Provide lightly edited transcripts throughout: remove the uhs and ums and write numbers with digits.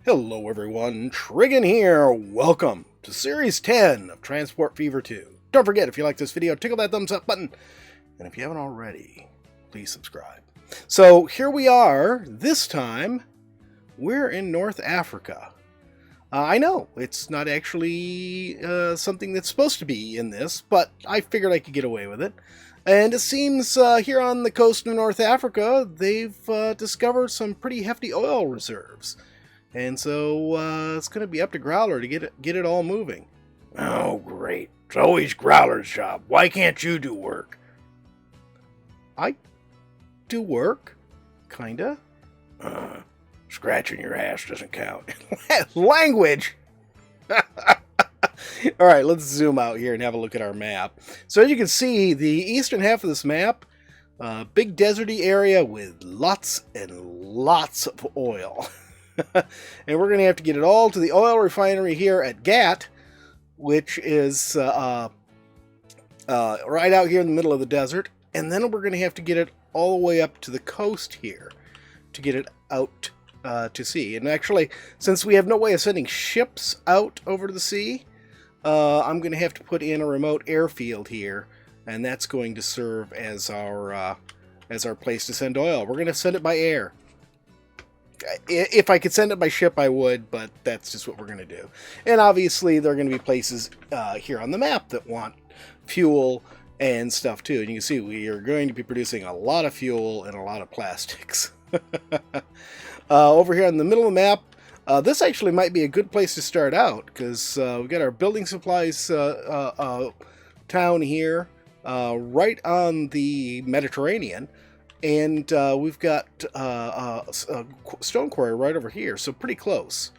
Hello everyone, Trigan here. Welcome to Series 10 of Transport Fever 2. Don't forget, if you like this video, tickle that thumbs up button. And if you haven't already, please subscribe. So here we are. This time, we're in North Africa. I know, it's not actually something that's supposed to be in this, but I figured I could get away with it. And it seems here on the coast of North Africa, they've discovered some pretty hefty oil reserves. And so it's going to be up to Growler to get it all moving. Oh, great. It's always Growler's job. Why can't you do work? I do work, kinda. Scratching your ass doesn't count. Language! Alright, let's zoom out here and have a look at our map. So as you can see, the eastern half of this map, big deserty area with lots and lots of oil. And we're going to have to get it all to the oil refinery here at Gat, which is right out here in the middle of the desert. And then we're going to have to get it all the way up to the coast here to get it out to sea. And actually, since we have no way of sending ships out over to the sea, I'm going to have to put in a remote airfield here, and that's going to serve as our place to send oil. We're going to send it by air. If I could send it by ship, I would, but that's just what we're going to do. And obviously, there are going to be places here on the map that want fuel and stuff too. And you can see we are going to be producing a lot of fuel and a lot of plastics. Over here in the middle of the map, this actually might be a good place to start out, because we've got our building supplies town here right on the Mediterranean. And we've got a stone quarry right over here, so pretty close.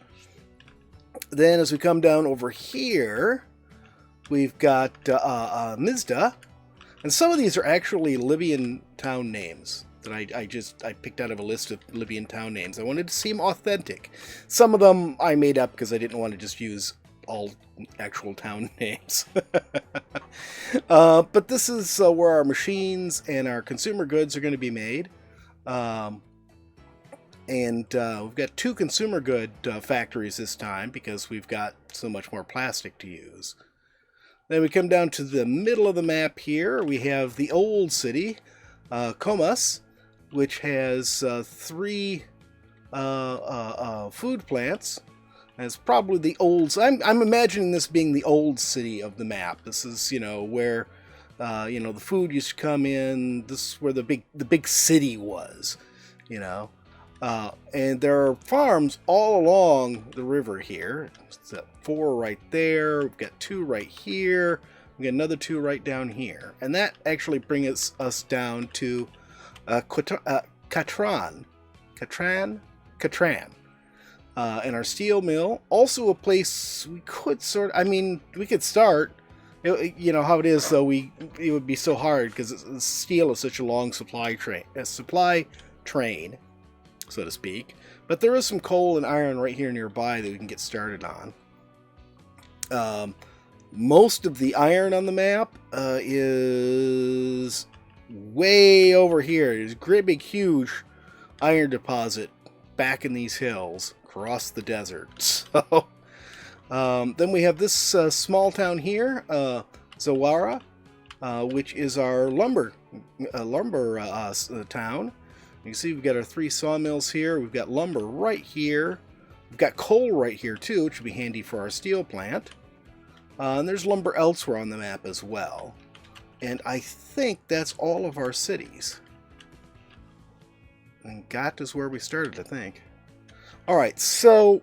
Then as we come down over here, we've got Mizda. And some of these are actually Libyan town names that I picked out of a list of Libyan town names. I wanted to seem authentic. Some of them I made up because I didn't want to just use all actual town names. But this is where our machines and our consumer goods are going to be made. And we've got two consumer good factories this time because we've got so much more plastic to use. Then we come down to the middle of the map here. We have the old city, Comas, which has three food plants. And it's probably the old... I'm imagining this being the old city of the map. This is, where, the food used to come in. This is where the big city was, And there are farms all along the river here. It's 4 right there. We've got 2 right here. We've got another 2 right down here. And that actually brings us down to Catran. And our steel mill, also a place we could we could start. You know how it is, though. It would be so hard because steel is such a long supply train, so to speak. But there is some coal and iron right here nearby that we can get started on. Most of the iron on the map is way over here. There's a great big huge iron deposit back in these hills across the desert. So then we have this small town here, Zawara, which is our lumber town. You can see we've got our 3 sawmills here. We've got lumber right here. We've got coal right here too, which would be handy for our steel plant. And there's lumber elsewhere on the map as well. And I think that's all of our cities. And Gat is where we started, I think. Alright, so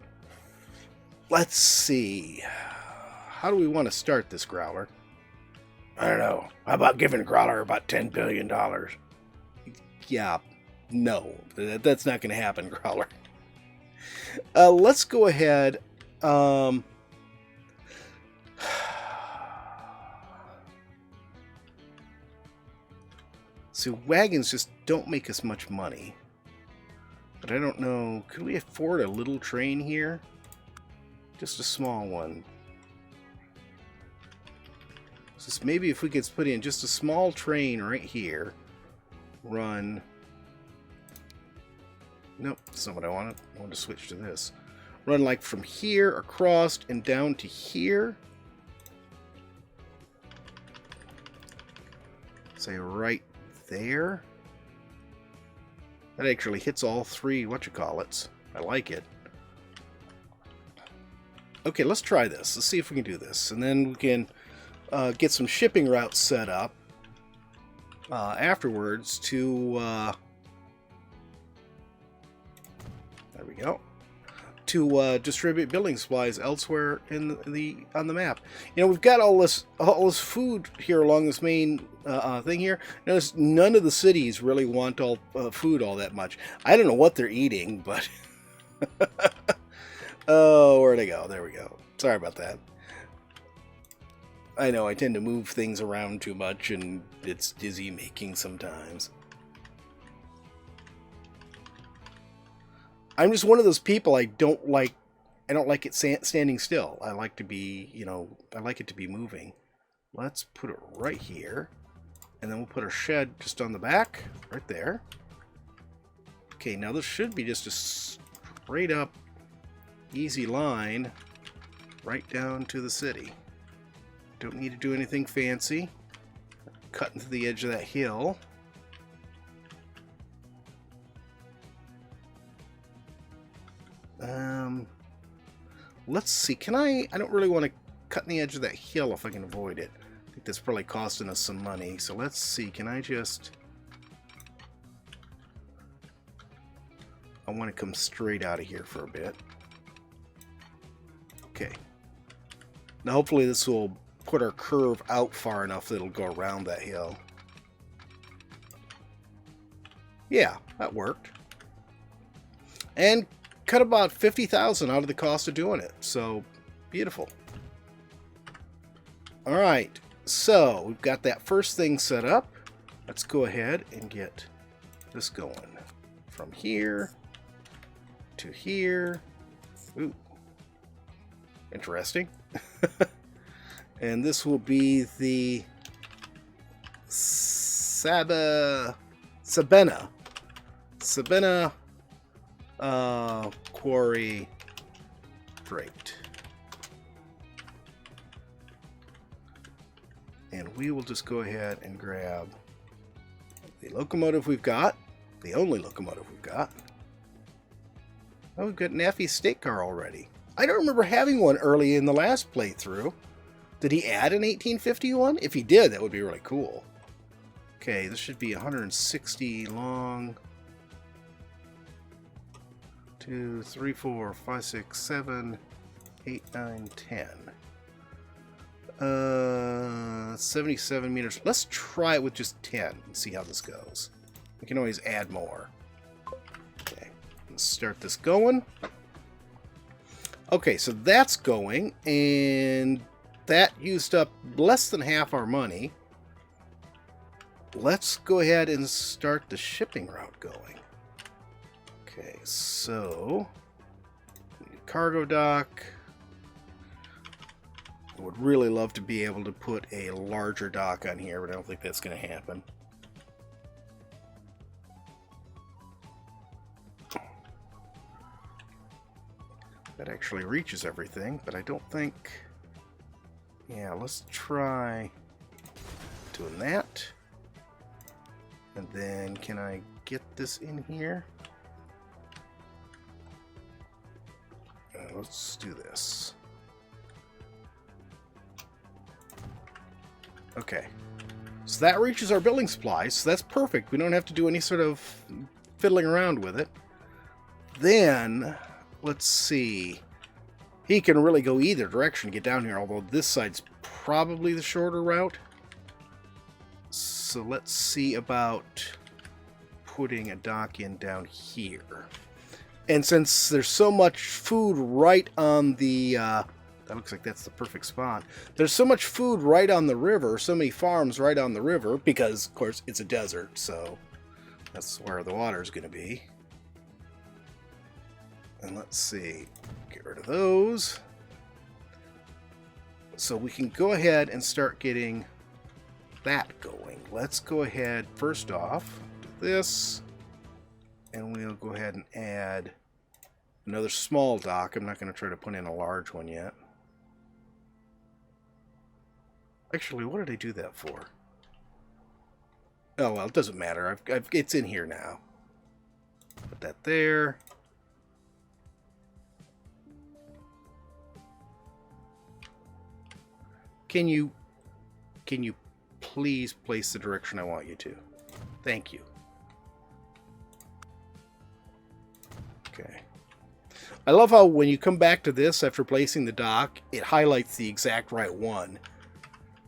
let's see. How do we want to start this, Growler? I don't know. How about giving Growler about $10 billion? Yeah, no. That's not going to happen, Growler. Let's go ahead. So wagons just don't make us much money. But I don't know, could we afford a little train here? Just a small one. So maybe if we could put in just a small train right here. Run. Nope, that's not what I wanted. I want to switch to this. run like from here across and down to here. Say right there. That actually hits all three whatchamacallits. I like it. Okay, let's try this. Let's see if we can do this. And then we can get some shipping routes set up afterwards to... there we go. To distribute building supplies elsewhere in on the map. You know, we've got all this food here along this main thing here. Notice none of the cities really want all food all that much. I don't know what they're eating, but oh, where'd I go? There we go. Sorry about that. I know I tend to move things around too much, and it's dizzy making sometimes. I'm just one of those people. I don't like it standing still. I like to be, you know, I like it to be moving. Let's put it right here. And then we'll put our shed just on the back, right there. Okay, now this should be just a straight up, easy line right down to the city. Don't need to do anything fancy. Cutting to the edge of that hill. Let's see, can I don't really want to cut in the edge of that hill if I can avoid it. I think that's probably costing us some money. So let's see, can I just... I want to come straight out of here for a bit. Okay. Now hopefully this will put our curve out far enough that it'll go around that hill. Yeah, that worked. And cut about 50,000 out of the cost of doing it. So, beautiful. Alright, so we've got that first thing set up. Let's go ahead and get this going. From here to here. Ooh. Interesting. And this will be the Sabena quarry freight. And we will just go ahead and grab the locomotive we've got, the only locomotive we've got. Oh, we've got an Effie state car already. I don't remember having one early in the last playthrough. Did he add an 1851? If he did, that would be really cool. Okay, this should be 160 long. 2, 3, 4, 5, 6, 7, 8, 9, 10. 77 meters. Let's try it with just 10 and see how this goes. We can always add more. Okay, let's start this going. Okay, so that's going, and that used up less than half our money. Let's go ahead and start the shipping route going. Okay, so cargo dock. I would really love to be able to put a larger dock on here, but I don't think that's going to happen. That actually reaches everything, but I don't think... Yeah, let's try doing that. And then can I get this in here? Let's do this. Okay. So that reaches our building supplies, so that's perfect. We don't have to do any sort of fiddling around with it. Then, let's see. He can really go either direction to get down here, although this side's probably the shorter route. So let's see about putting a dock in down here. And since there's so much food right on the... that looks like that's the perfect spot. There's so much food right on the river, so many farms right on the river, because, of course, it's a desert, so that's where the water's going to be. And let's see. Get rid of those. So we can go ahead and start getting that going. Let's go ahead, first off, do this. And we'll go ahead and add Another small dock. I'm not going to try to put in a large one yet. Actually, what did I do that for? Oh, well, it doesn't matter. It's in here now. Put that there. Can you please place the direction I want you to? Thank you. Okay. I love how when you come back to this after placing the dock, it highlights the exact right one.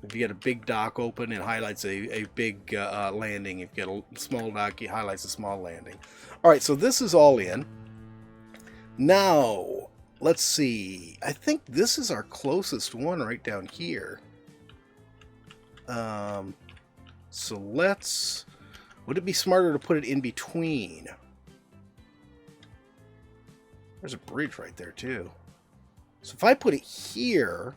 If you get a big dock open, it highlights a big landing. If you get a small dock, it highlights a small landing. All right, so this is all in. Now, let's see. I think this is our closest one right down here. So let's... Would it be smarter to put it in between? There's a bridge right there, too. So if I put it here,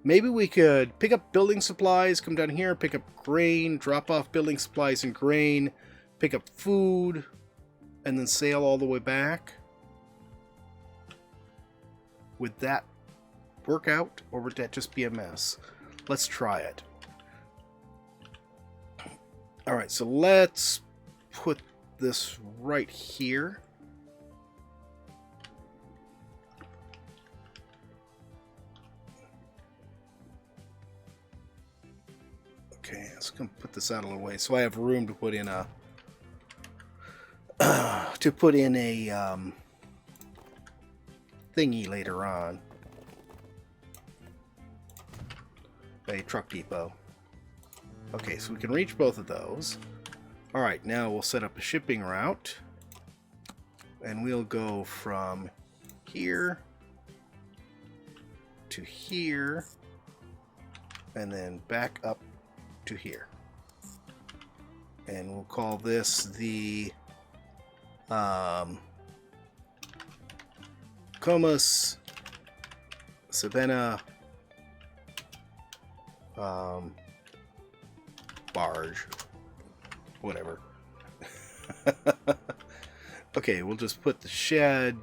maybe we could pick up building supplies, come down here, pick up grain, drop off building supplies and grain, pick up food, and then sail all the way back. Would that work out, or would that just be a mess? Let's try it. Alright, so let's put this right here. Okay, let's come put this out a little way so I have room to put in a thingy later on. A truck depot. Okay, so we can reach both of those. Alright, now we'll set up a shipping route. And we'll go from here to here. And then back up to here. And we'll call this the Comus Savannah barge, whatever. Okay, we'll just put the shed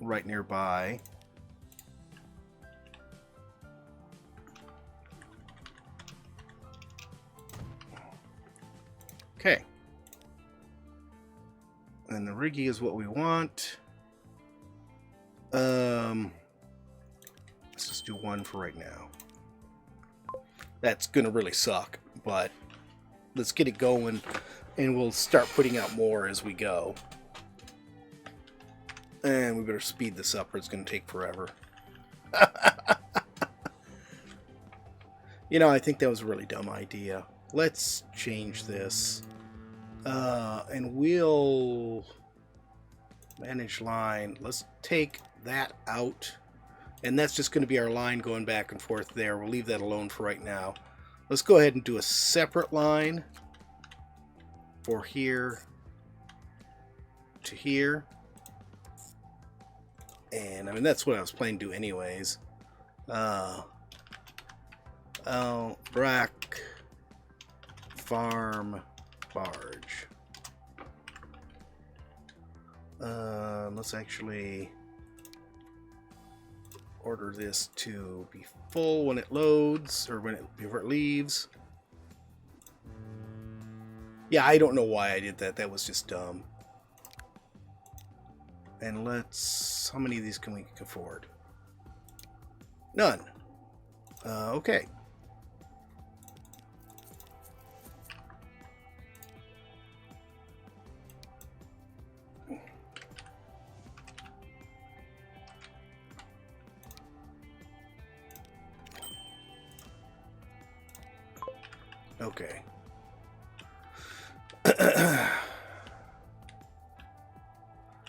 right nearby. Okay. And the riggy is what we want. Let's just do one for right now. That's gonna really suck, but let's get it going, and we'll start putting out more as we go. And we better speed this up or it's gonna take forever. You know, I think that was a really dumb idea. Let's change this. And we'll manage line. Let's take that out. And that's just going to be our line going back and forth there. We'll leave that alone for right now. Let's go ahead and do a separate line for here to here. And I mean, that's what I was planning to do anyways. Brack farm barge. Let's actually order this to be full when it loads, or before it leaves. Yeah, I don't know why I did that. That was just dumb. And let's... How many of these can we afford? None. Okay. Okay.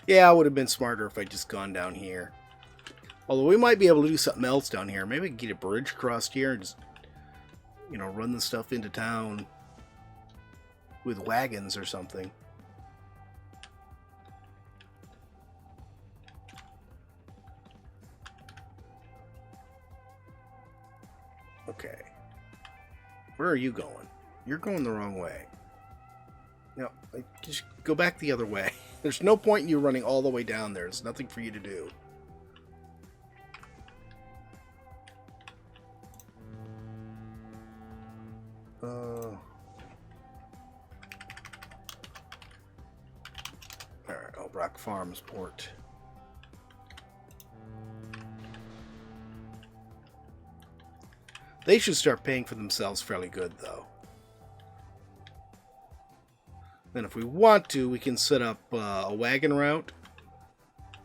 Yeah, it would have been smarter if I just gone down here. Although we might be able to do something else down here. Maybe we can get a bridge across here and just, you know, run the stuff into town with wagons or something. Okay. Where are you going? You're going the wrong way. No, just go back the other way. There's no point in you running all the way down there. There's nothing for you to do. Alright, Rock Farms port. They should start paying for themselves fairly good, though. Then if we want to, we can set up a wagon route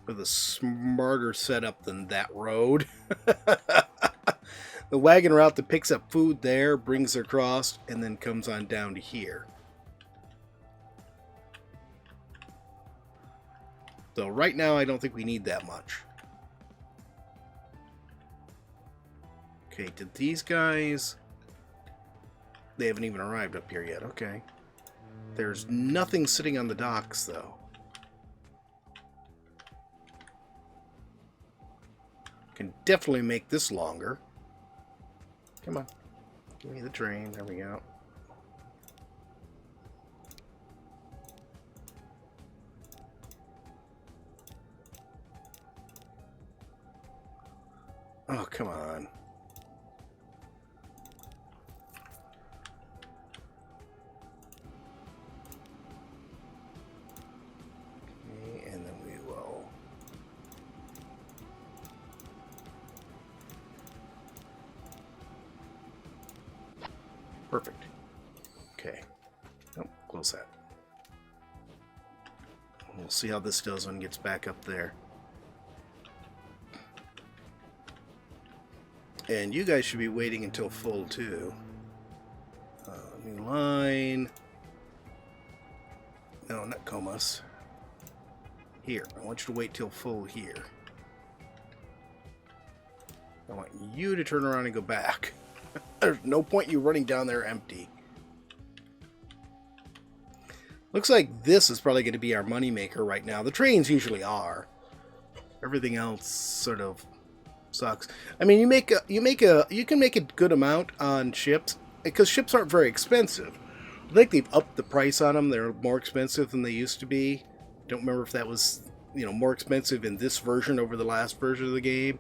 with a smarter setup than that road. The wagon route that picks up food there, brings it across, and then comes on down to here. So right now, I don't think we need that much. Okay, did these guys... They haven't even arrived up here yet. Okay. There's nothing sitting on the docks, though. Can definitely make this longer. Come on. Give me the train. There we go. Oh, come on. Okay, and then we will... Perfect. Okay. Oh, close that. We'll see how this does when it gets back up there. And you guys should be waiting until full, too. New line. No, not Comas. Here. I want you to wait till full here. I want you to turn around and go back. There's no point you running down there empty. Looks like this is probably going to be our moneymaker right now. The trains usually are. Everything else sort of sucks. I mean, you can make a good amount on ships because ships aren't very expensive. I think they've upped the price on them. They're more expensive than they used to be. Don't remember if that was, more expensive in this version over the last version of the game,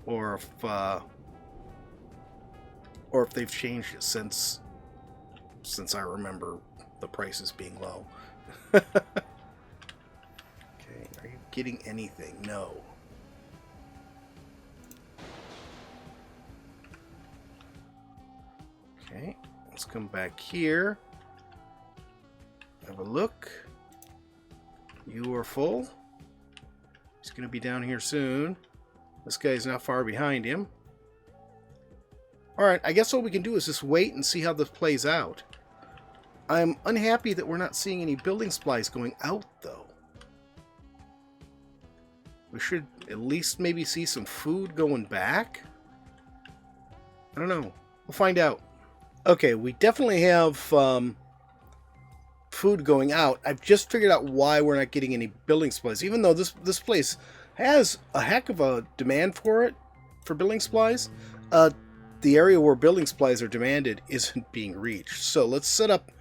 or if they've changed it since I remember the prices being low. Okay, are you getting anything? No. Okay, let's come back here. Have a look. You are full. He's going to be down here soon. This guy's not far behind him. Alright, I guess what we can do is just wait and see how this plays out. I'm unhappy that we're not seeing any building supplies going out, though. We should at least maybe see some food going back. I don't know. We'll find out. Okay, we definitely have food going out. I've just figured out why we're not getting any building supplies, even though this place has a heck of a demand for it, for building supplies. The area where building supplies are demanded isn't being reached. So let's set up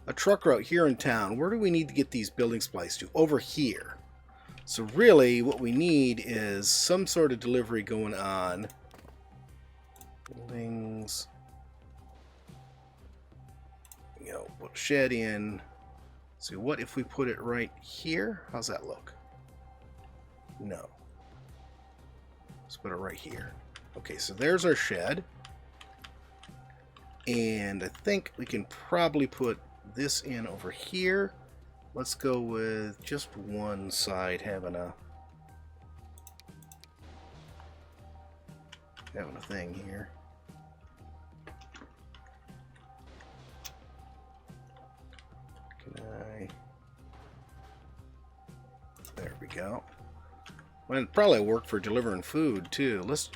a truck route here in town. Where do we need to get these building supplies to? Over here. So really what we need is some sort of delivery going on. Buildings. Put a shed in. So what if we put it right here? How's that look? No. Let's put it right here. Okay, so there's our shed. And I think we can probably put this in over here. Let's go with just one side having a thing here. There we go. Well, it'd probably work for delivering food too. Let's,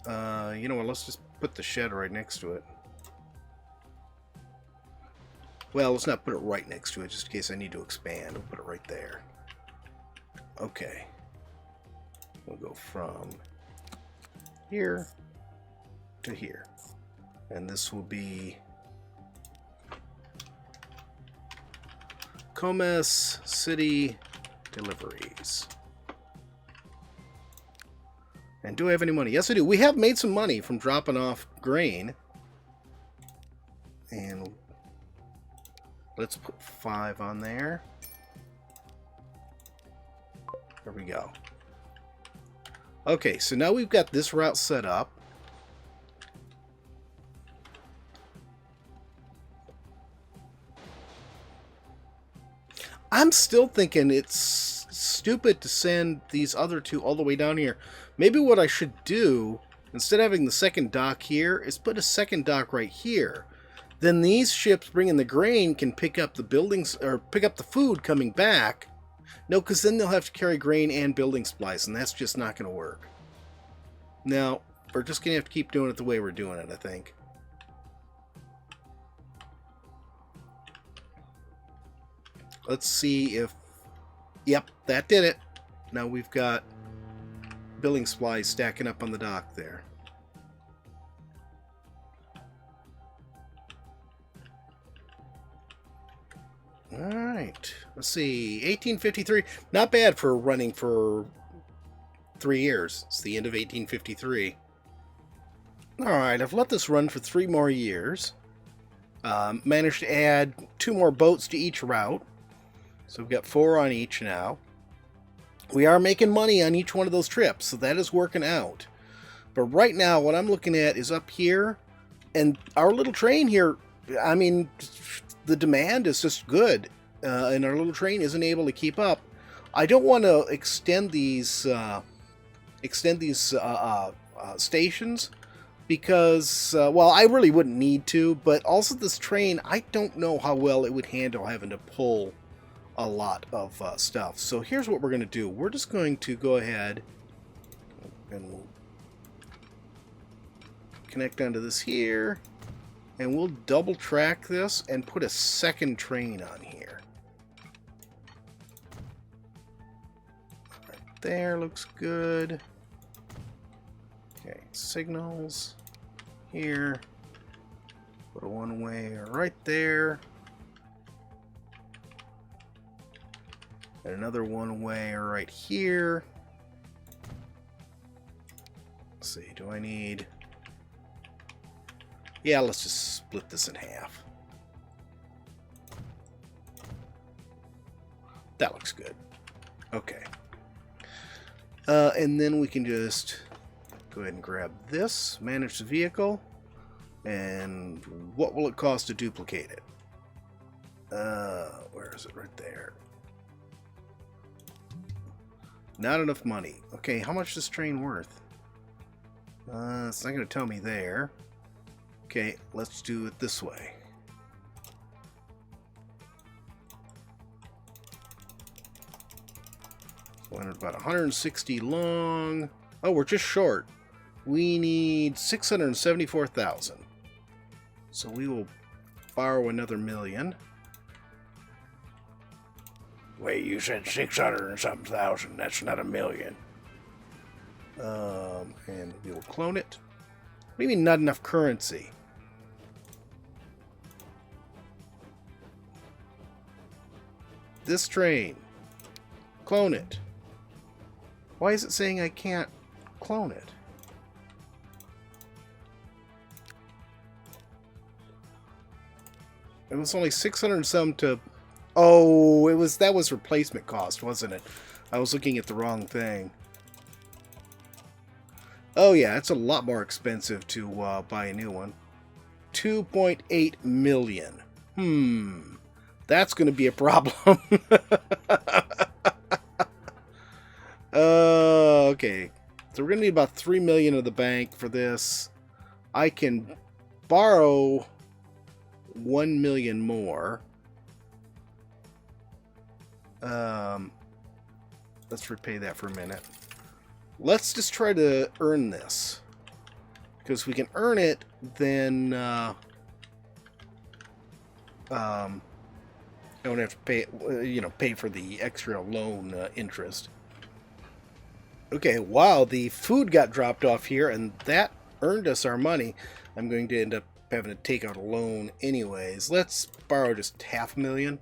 you know what? Let's just put the shed right next to it. Well, let's not put it right next to it, just in case I need to expand. We'll put it right there. Okay. We'll go from here to here, and this will be Comas City deliveries. And do I have any money? Yes, I do. We have made some money from dropping off grain. And let's put 5 on there. There we go. Okay, so now we've got this route set up. I'm still thinking it's stupid to send these other two all the way down here. Maybe what I should do, instead of having the second dock here, is put a second dock right here. Then these ships bringing the grain can pick up the buildings, or pick up the food coming back. No, because then they'll have to carry grain and building supplies, and that's just not going to work. Now, we're just going to have to keep doing it the way we're doing it, I think. Let's see if... Yep, that did it. Now we've got building supplies stacking up on the dock there. Alright, let's see, 1853, not bad for running for 3 years. It's the end of 1853. Alright, I've let this run for 3 more years. Managed to add 2 more boats to each route. So we've got 4 on each now. We are making money on each one of those trips, so that is working out. But right now, what I'm looking at is up here, and our little train here, I mean, the demand is just good, and our little train isn't able to keep up. I don't want to extend these stations because, well, I really wouldn't need to, but also this train, I don't know how well it would handle having to pull a lot of stuff. So here's what we're going to do. We're just going to go ahead and we'll connect onto this here, and we'll double track this and put a second train on here. Right there, looks good. Okay, signals here. Put a one-way right there. And another one-way right here. Let's see, do I need... Yeah, let's just split this in half. That looks good. Okay. And then we can just go ahead and grab this, manage the vehicle, and what will it cost to duplicate it? Where is it? Right there. Not enough money. Okay, how much is this train worth? It's not going to tell me there. Okay, let's do it this way. Went about 160 long. Oh, we're just short. We need 674,000. So we will borrow another million. Wait, you said 600 and something thousand. That's not a million. And we will clone it. What do you mean not enough currency? This train. Clone it. Why is it saying I can't clone it? It was only 600 and some to... Oh, that was replacement cost, wasn't it? I was looking at the wrong thing. Oh yeah, it's a lot more expensive to buy a new one. 2.8 million. That's going to be a problem. Okay. So we're going to need about 3 million of the bank for this. I can borrow 1 million more. Let's repay that for a minute. Let's just try to earn this. Because if we can earn it, then I don't have to pay, pay for the extra loan interest. Okay, wow, the food got dropped off here, and that earned us our money. I'm going to end up having to take out a loan anyways. Let's borrow just 500,000.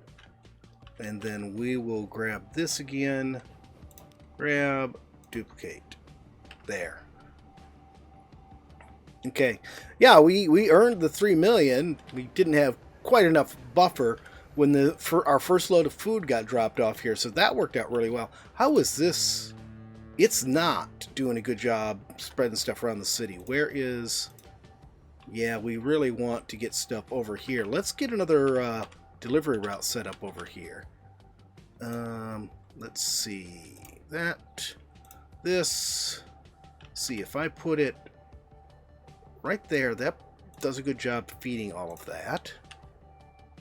And then we will grab this again. Grab, duplicate. There. Okay. Yeah, we earned the 3 million. We didn't have quite enough buffer when our first load of food got dropped off here, so that worked out really well. How is this? It's not doing a good job spreading stuff around the city. Where is... Yeah, we really want to get stuff over here. Let's get another delivery route set up over here. Let's see. This. See, if I put it right there, that does a good job feeding all of that.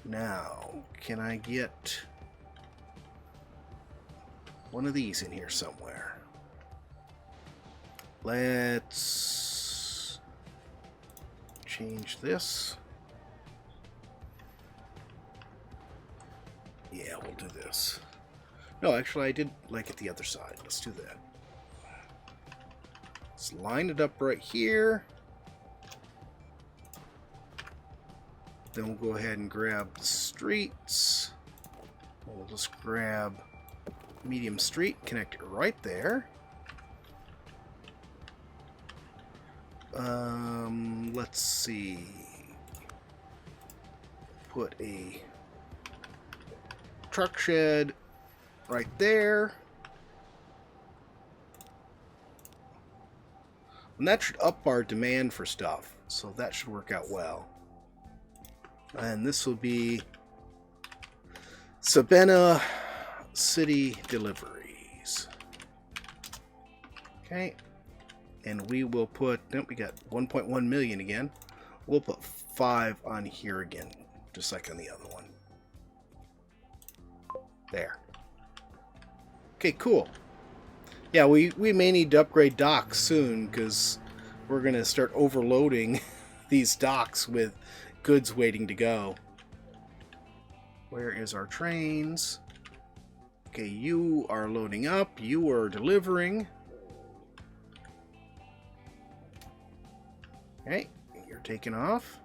Now, can I get one of these in here somewhere? Let's change this. Yeah, we'll do this. No, actually, I did like it the other side. Let's do that. Let's line it up right here. Then we'll go ahead and grab the streets. We'll just grab medium street, connect it right there. Let's see. Put a truck shed right there. And that should up our demand for stuff. So that should work out well. And this will be Sabena City Deliveries. Okay. And we will put, nope, we got 1.1 million again. We'll put 5 on here again, just like on the other one. There. Okay, cool. Yeah, we may need to upgrade docks soon, because we're going to start overloading these docks with goods waiting to go. Where is our trains? Okay, you are loading up. You are delivering. Okay, you're taking off.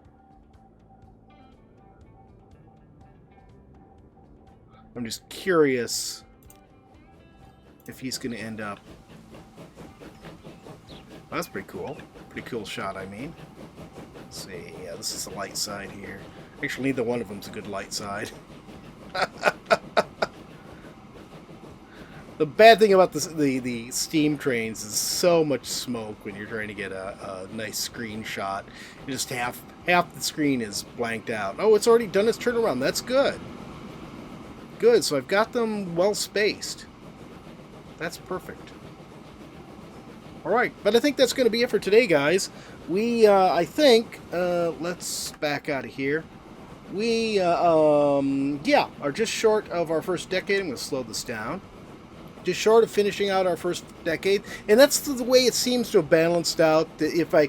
I'm just curious if he's going to end up... Well, that's pretty cool. Pretty cool shot, I mean. Let's see. Yeah, this is the light side here. Actually, neither one of them's a good light side. The bad thing about the steam trains is so much smoke when you're trying to get a nice screenshot. Just half the screen is blanked out. Oh, it's already done its turnaround. That's good. Good, so I've got them well spaced. That's perfect. Alright, but I think that's going to be it for today, guys. We, I think, let's back out of here. We, yeah, are just short of our first decade. I'm going to slow this down. Just short of finishing out our first decade, and that's the way it seems to have balanced out. If I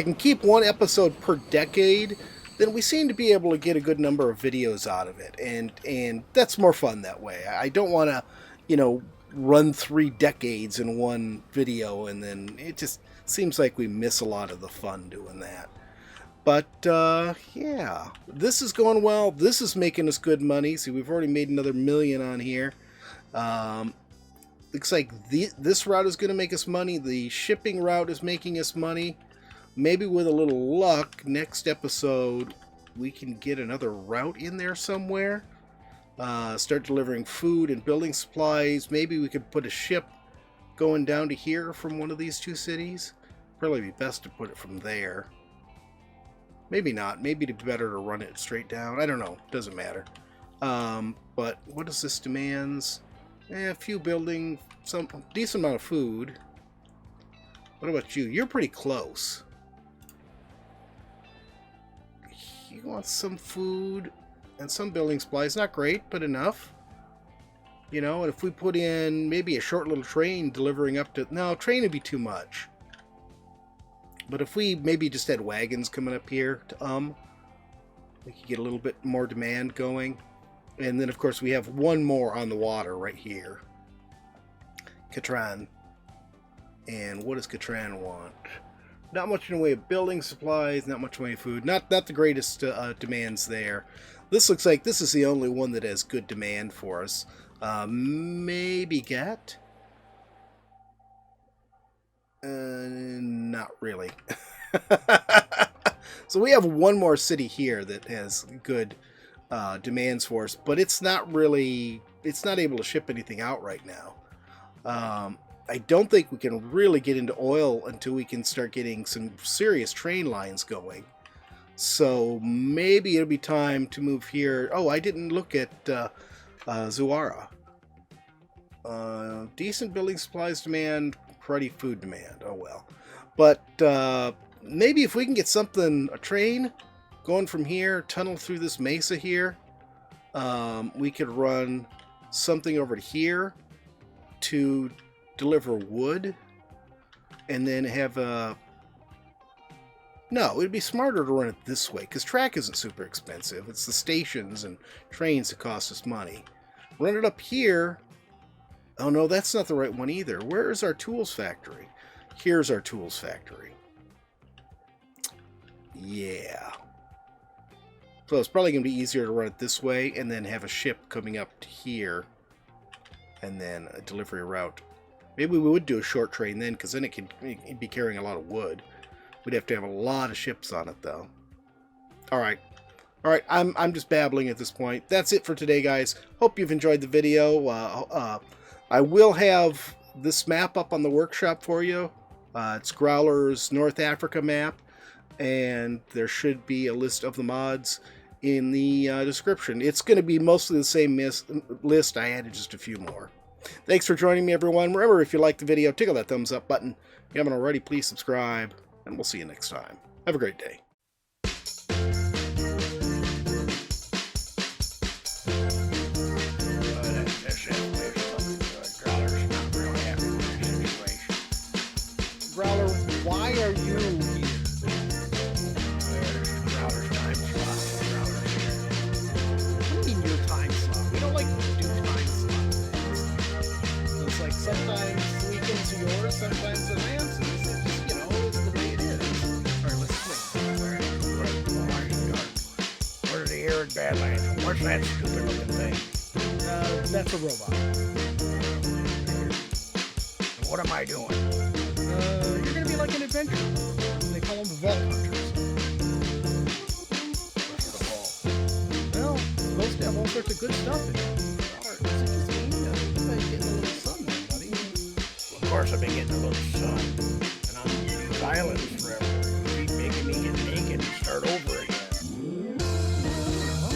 can keep one episode per decade, then we seem to be able to get a good number of videos out of it, and that's more fun that way. I don't want to, you know, run 3 decades in one video, and then it just seems like we miss a lot of the fun doing that. But yeah, this is going well. This is making us good money. See, we've already made another $1 million on here. Looks like this route is going to make us money. The shipping route is making us money. Maybe with a little luck, next episode we can get another route in there somewhere. Start delivering food and building supplies. Maybe we could put a ship going down to here from one of these 2 cities. Probably be best to put it from there. Maybe not. Maybe it'd be better to run it straight down. I don't know. Doesn't matter. But what is this demands? A few building, some decent amount of food. What about you? You're pretty close. You want some food and some building supplies. Not great, but enough. You know, and if we put in maybe a short little train delivering up to... No, train would be too much. But if we maybe just had wagons coming up here to we could get a little bit more demand going. And then, of course, we have one more on the water right here. Catran. And what does Catran want? Not much in the way of building supplies, not much in the way of food. Not the greatest demands there. This looks like this is the only one that has good demand for us. Maybe get? Not really. So we have one more city here that has good demands for us, but it's not really, it's not able to ship anything out right now. I don't think we can really get into oil until we can start getting some serious train lines going. So maybe it'll be time to move here. Oh, I didn't look at Zuara. Decent building supplies demand, cruddy food demand. Oh well. But maybe if we can get something, a train going from here, tunnel through this mesa here, we could run something over to here to deliver wood, and then have a... No, it'd be smarter to run it this way, because track isn't super expensive. It's the stations and trains that cost us money. Run it up here. Oh no, that's not the right one either. Where is our tools factory? Here's our tools factory. Yeah. So it's probably going to be easier to run it this way, and then have a ship coming up to here, and then a delivery route. Maybe we would do a short train then, because then it'd be carrying a lot of wood. We'd have to have a lot of ships on it, though. Alright. Alright, I'm just babbling at this point. That's it for today, guys. Hope you've enjoyed the video. I will have this map up on the workshop for you. It's Growler's North Africa map, and there should be a list of the mods in the description. It's going to be mostly the same list. I added just a few more. Thanks for joining me, everyone. Remember, if you liked the video, tickle that thumbs up button. If you haven't already, please subscribe, and we'll see you next time. Have a great day. Growler, why are you here? Growler's time slot. Growler's here. What do you mean your time slot? We don't like to do time slot things. It's like sometimes weekends are yours, sometimes they're Lance's. It's just, you know, it's the way it is. Alright, let's swing. Where are the arid badlands? What's that stupid looking thing? That's a robot. What am I doing? You're gonna be like an adventurer. They call them vault hunters. What's the ball? Well, supposed to have all sorts of good stuff in it. Is it just me? You've been getting a little sun there, buddy. Well, of course I've been getting a little sun. And I'm in these islands forever. Keep making me get naked and start over again. Well,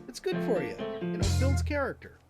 it's good for you. You know, it builds character.